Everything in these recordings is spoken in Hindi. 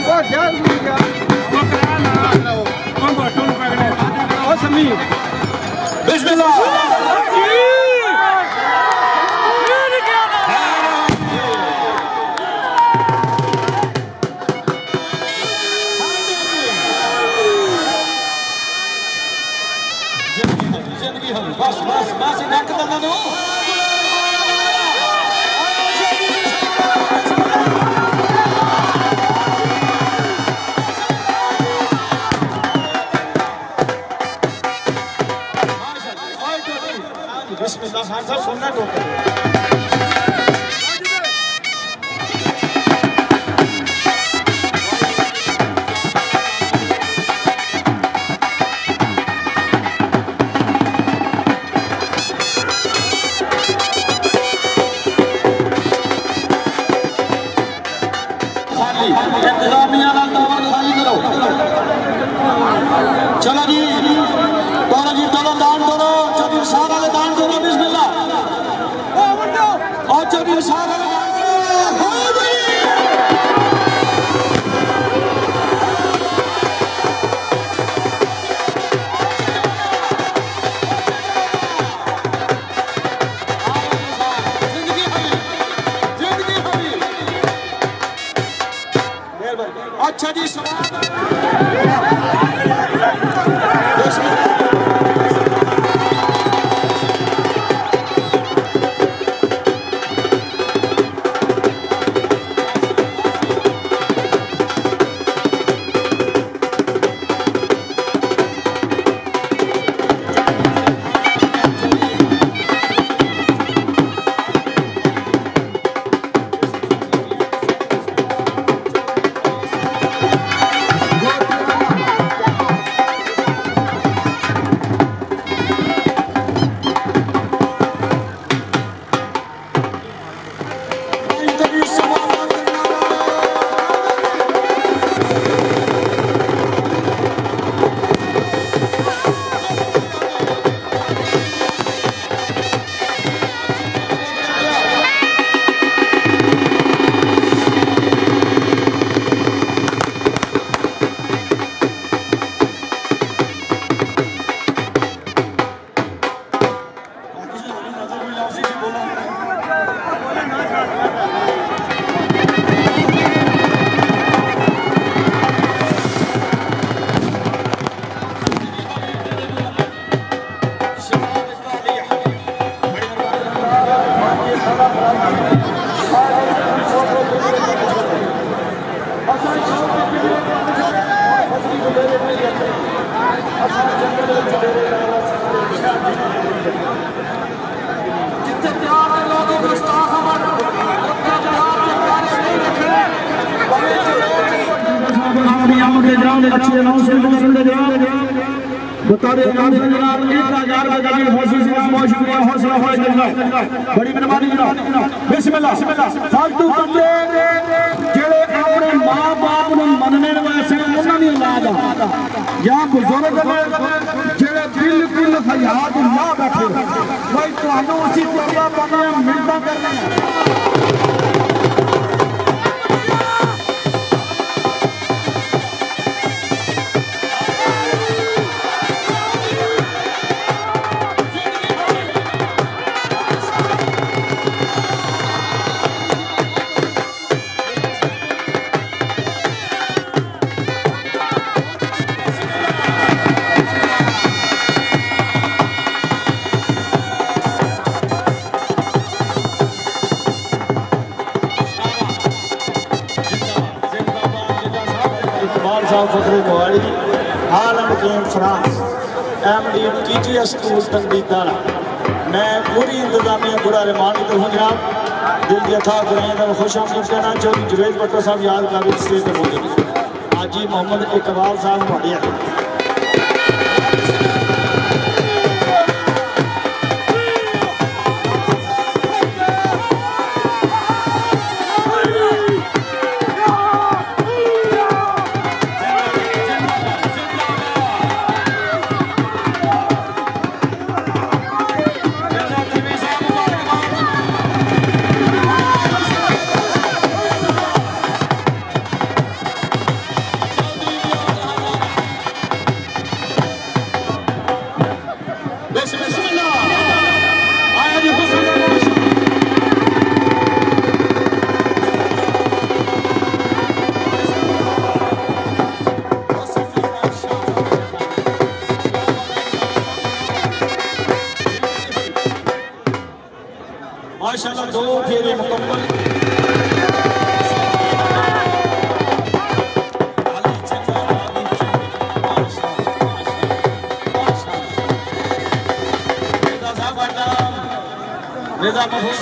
ओ जान गया वो करा ना कौन बटन पकड़े ओ समी बिस्मिल्लाह बस नक दंदा दो बिस्मिल्लाह खान साहब सुनना टोकर इंतजामिया खाली करो चलो जी दोनों दान दोनों चौबीस साल वाले दान दोनों बिस्मिल्लाह और चौबीस साल वाले अच्छा जी अच्छी अनाउंसमेंट बता रहे जनाब 1000 बजाने बहुत शुक्रिया हौसला बड़ी मेहरबानी जनाब बिस्मिल्लाह फालतू बंदे जेड़े अपने मां बाप ਨੂੰ ਮੰਨਣ ਵਾਸਤੇ ਉਹਨਾਂ ਦੀ ਔਲਾਦ ਆ ਜਾਂ ਬਜ਼ੁਰਗ ਨੇ ਜਿਹੜੇ ਬਿਲਕੁਲ ਹਯਾਤ ਨਾ ਬੈਠੇ ਭਾਈ ਤੁਹਾਨੂੰ ਅਸੀਂ ਤੌਬਾ ਪਾਣਾ ਮਿੰਟਾਂ ਕਰਨਾ फ्रांस MD TGS स्कूल दंदी दारा मैं पूरी इंतजामिया गुरा रहमान की तरफ जनाब दिल की अथा गुराई का खुश आमदीद कहना चौधरी जुवेद भट्टो साहब याद काबिल स्टेज पर मौजूद हाजी मोहम्मद इकबाल साहब वाड़िया खुदा महफूज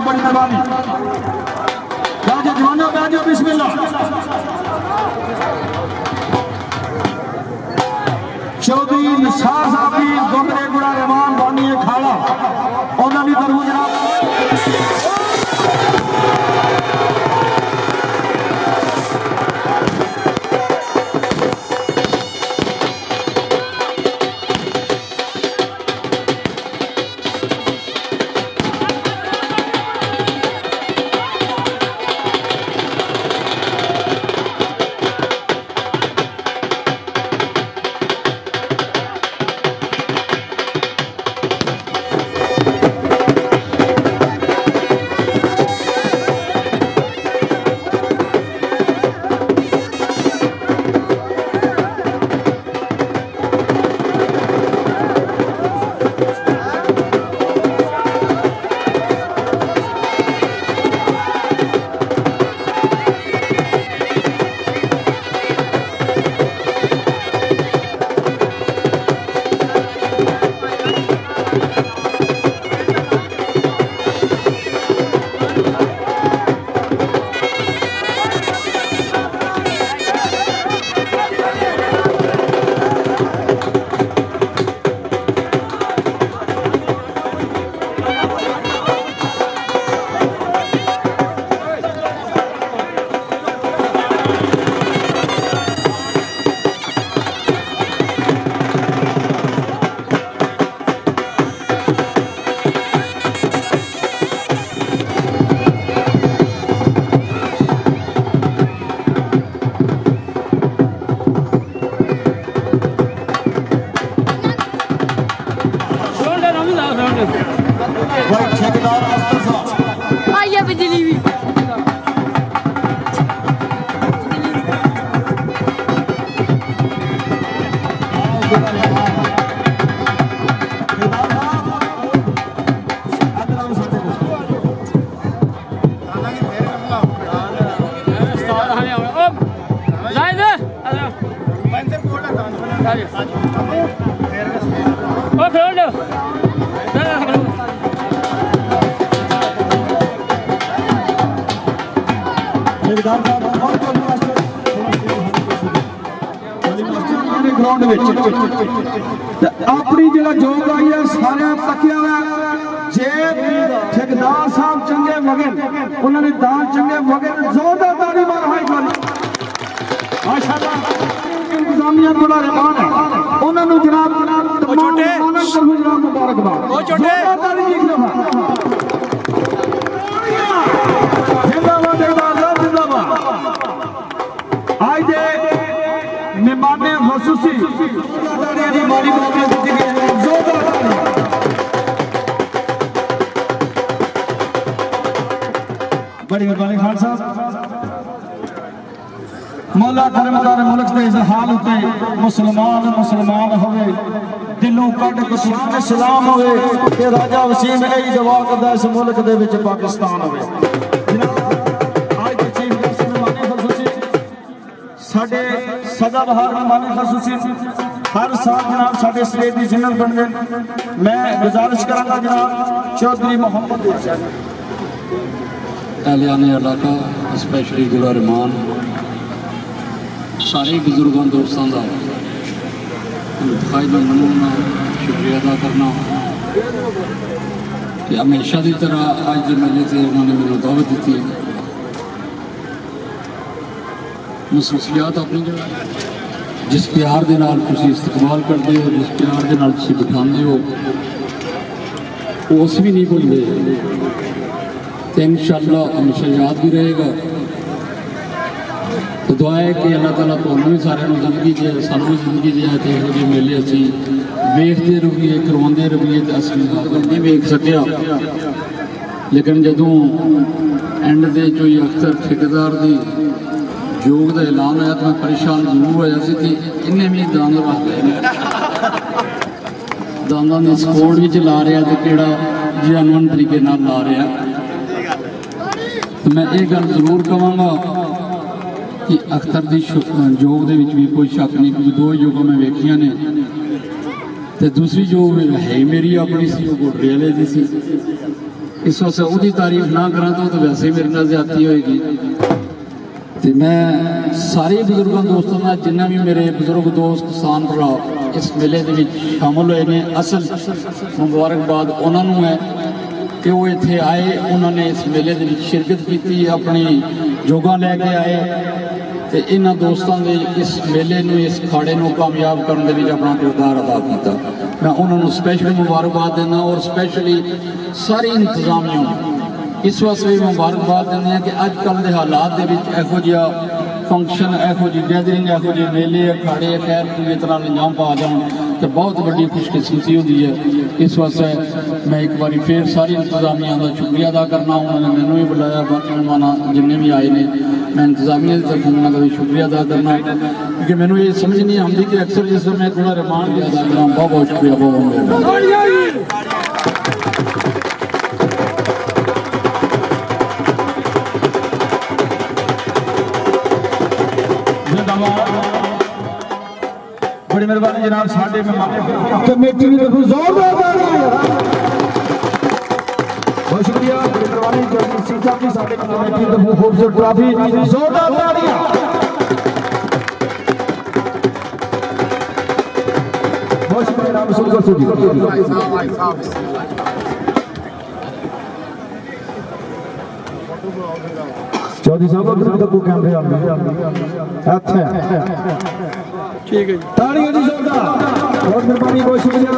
बड़ी मेहरबानी। बैठो जवानों, बैठो, बिस्मिल्लाह। चौधरी निसार साहब की गोमरे गुड़ा रहमान बानी खाड़ा उन्होंने तरफ जनाब अपनी जो जोग आई है सारे तकिया जे ठेकेदार साहब चंगे वगे उन्होंने दान चंगे वगे जोरदार ताली मारो है माशाल्लाह। इंतजामिया बड़ा रहमान है उन्होंने जनाब जनाब मुबारकबाद आज दे मेहमाने खसूसी बड़ी मेहरबानी खान साहब। मौला करम दार मुल्क दे इस हाल उते मुसलमान मुसलमान होवे दिलों कट कसूर सलाम होवे ते राजा वसीम यही दुआ करदा इस मुल्क दे विच पाकिस्तान होवे। साढ़े सदाबहार मेहमान खसूसी हर साल जनाब साढ़े स्टेट की जिन्नत बन गए। मैं गुजारिश करांगा जनाब चौधरी मोहम्मद एहलियाने इलाका स्पेशली गुरा रहमान सारे बुजुर्गों दोस्तों का फायदा मनना शुक्रिया अदा करना कि हमेशा की तरह अज के मेले से उन्होंने मैंने दावत दी। महसूसियात अपनी जगह जिस प्यार के नाल तुसीं इस्तेमाल करते हो जिस प्यार के नाल तुसीं बिठाते हो उस भी नहीं भूलते तो इंशाअल्लाह हमेशा याद भी रहेगा। तो दुआ है कि अल्लाह ताला तुहानूं भी सारिਆਂ ਨੂੰ जिंदगी दे सानूं भी जिंदगी दे ते इहो ਜਿਹੇ मेले असीं वेखते रहिए करवाते रहिए तो असली नहीं वेख सकिया। लेकिन जदों एंड दे जो अख्तर ठेकेदार की योग का ऐलान आया तो मैं परेशान जरूर होया सी कि इन्हें भी दांद रख लए दांदा ने सपोर्ट भी ला रहा तो किहड़ा जेन्युइन तरीके नाल ला रहा। तो मैं ये गल जरूर कहांगा कि अख्तर की योग के भी कोई शक नहीं क्योंकि दो योग मैं वेखियां ने तो दूसरी जो है मेरी अपनी सी वो गोडरे वाले की सी इस वास्ते उसकी तारीफ ना करा तो वैसे ही मेरे नाल ज्यादती होएगी। तो मैं सारे बजुर्गों दोस्तों का जिन्ना भी मेरे बजुर्ग दोस्त किसान भरा इस मेले के शामिल हुए हैं, असल मुबारकबाद उन्होंने है कि वो इत्थे आए, उन्होंने इस मेले के शिरकत की, अपनी जोगा लैके आए तो इन्होंने दोस्तों के इस मेले में इस खाड़े को कामयाब करने के अपना किरदार अदा किया। मैं उन्होंने स्पैशली मुबारकबाद देना और स्पैशली सारी इंतजामिया इस वास्ते भी मुबारकबाद देने कि अजकल के हालात एहो जिहा फंक्शन, एहो जी गैदरिंग, एहो जी मेले अखाड़े खैर पूरी तरह अंजाम पा जान तो बहुत बड़ी खुशकिस्मती होती है। इस वास्ते मैं एक बार फिर सारी इंतजामिया का शुक्रिया अदा करना, उन्होंने मैंने भी बुलाया, बाकी मेहमान जिन्हें भी आए हैं मैं इंतजामिया की तरफ उन्होंने भी शुक्रिया अदा करना, क्योंकि मैंने ये समझ नहीं आती कि अक्सर जिस मैं थोड़ा रहमान भी अदा करा। बहुत बहुत शुक्रिया, बहुत बहुत बड़ी मेहरबानी जनाब। साढ़े कमेटी भी देखो जोरदार बहुत शुक्रिया, बड़ी मेहरबानी साहब की साढ़े कमेटी देखो खूबसूरत ट्रॉफी जोरदार तालियां। बहुत शुक्रिया जनाब। चौधरी साहब को कैमरे अच्छा ठीक है जी, तालियां जी जोरदार, बहुत मेहरबानी, बहुत शुक्रिया।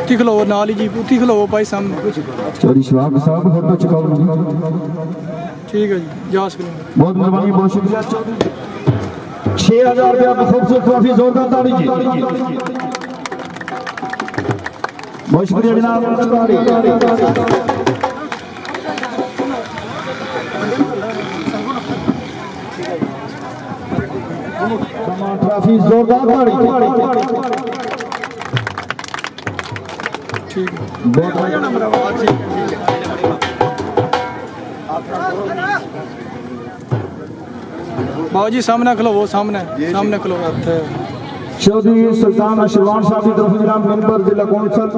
खिलाओ नाल ही जी, पूती खिलाओ भाई सामने। चौधरी शवाब साहब फोटो चुकाओ। ठीक है जी, जा सकते बहुत मेहरबानी, बहुत शुक्रिया। 6000 रुपया खूबसूरत ट्रॉफी, जोरदार ताली जी, बहुत शुक्रिया जनाब। ट्रॉफी जोरदार ताली, ठीक है। बाबा जी सामने खलो, सामने सामने खलो। चौधरी सुल्तान अशरवान साहब की तरफ जनाब मेंबर जिला कौंसल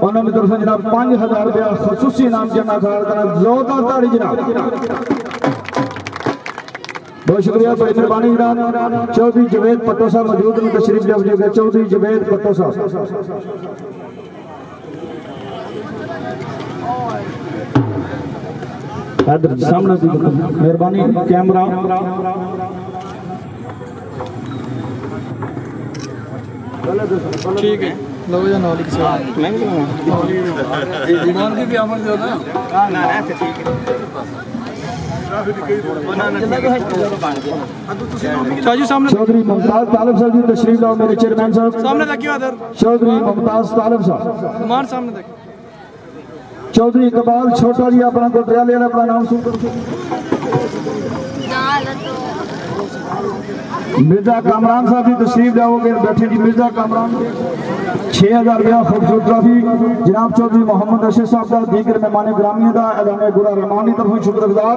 उन्होंने तरफ जनाब 5000 रुपया खसूसी इनाम जमा करना, जोरदार ताली जनाब, बहुत शुक्रिया, बड़ी मेहरबानी जनाब। चौधरी जवेद पट्टो साहब मौजूद में तशरीफ ले, चौधरी जवेद पट्टो साहब सामने मेहरबानी, कैमरा ठीक है। लो जा नौली से मैं भी ईमान की भी अमल जो ना ना ऐसे ठीक है। चाचू सामने चौधरी मुमताज तालिब साहब जी तशरीफ लाओ, मेरे चेयरमैन साहब सामने तकियो इधर। चौधरी मुमताज तालिब साहब मान सामने तक। चौधरी इकबाल छोटा जी अपना को ट्रायल लेना, अपना नाम सुन कर। मिर्जा कामरान साहब जी तशरीफ लाओगे, बैठे जी मिर्जा कामरान। 6000 रुपया खूबसूरत ट्रॉफी जनाब चौधरी मोहम्मद रशीद साहब का, दीगर मेहमान ग्रामीण का एलान गुरा रहमान की तरफ शुक्रगुजार,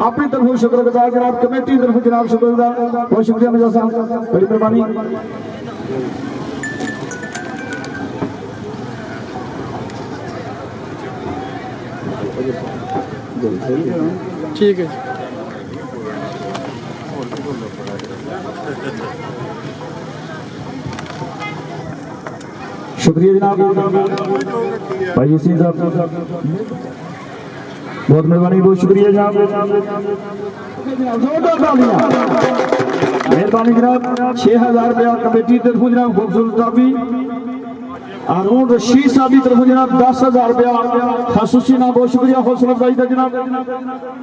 अपनी तरफ शुक्रगुजार जनाब, कमेटी की तरफ जनाब शुक्रगुजार, बहुत शुक्रिया मिर्जा साहब, बड़ी मेहरबानी। ठीक है। शुक्रिया जनाब भाई यासीन साहब, बहुत मेहरबानी, बहुत शुक्रिया जनाब। मेहरबानी जनाब। 6000 रुपया कमेटी तरफ जनाब खूबसूरत ट्रॉफी, हारून रशीद साहब की तरफ जनाब 10000 रुपया खसूसी नाम, बहुत शुक्रिया, हौसला अफजाई का जनाब।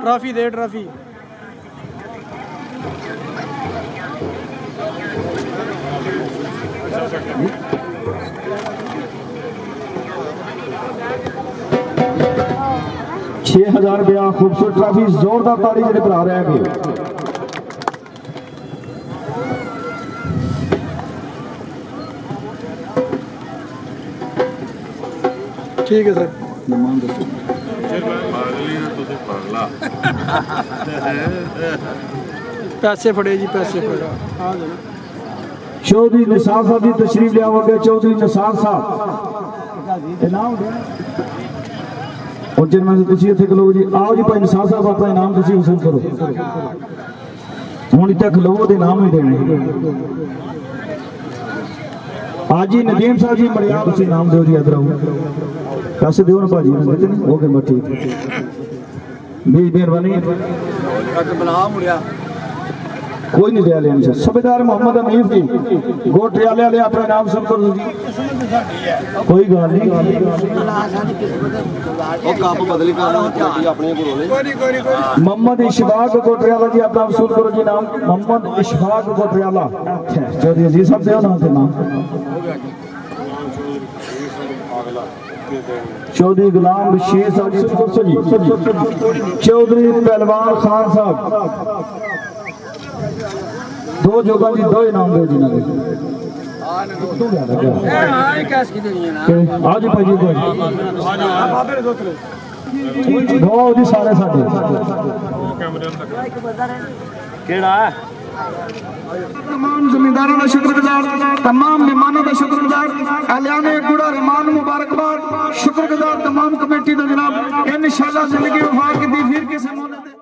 ट्रॉफी दे ट्रॉफी। ₹6000 रुपया खूबसूरत ट्रॉफी, जोरदार ताली जेडे भरा रहे हैं। ठीक है सर। पैसे फड़े जी, पैसे फड़े। चौधरी निसार साहब की तशरीफ लिया, चौधरी निसार साहब ਇਨਾਮ ਦੇ और जिनमें से तुसी इत्थे खलो जी आओ जी भाई निसार साहब अपना इनाम तुसी वसूल करो हुण इत्थे खलो दे इनाम ही देने आज जी नदीम साहब जी मड़िया तुसी इनाम दो जी इधर आओ पैसे दिओ ना भाजी ने देते ने ओके बस ठीक बड़ी मेहरबानी बना मुड़िया कोई नहीं दिया लेने से सूबेदार मोहम्मद अमीर जी गोटे वाले अपना नाम सुन करो जी कोई गल नहीं मोहम्मद इशफाक गोटे वाला जी अपना वसूल करो जी नाम मोहम्मद इशफाक गोटे वाला चौधरी जी सब दे नाम से नाम चौधरी गुलाम बशीर साहब जी चौधरी पहलवान खान साहब दो जोगा जी दो इनाम दो जी ना आज भाई जी दो जी सारे साडे तमाम जमींदारों का शुक्रगुजार तमाम मेहमानों का शुक्रगुजार एलाने गुड़ा रहमान मुबारकबाद शुक्रगुजार तमाम कमेटी का जनाब इंशाअल्लाह जिंदगी वफा की फिर किसी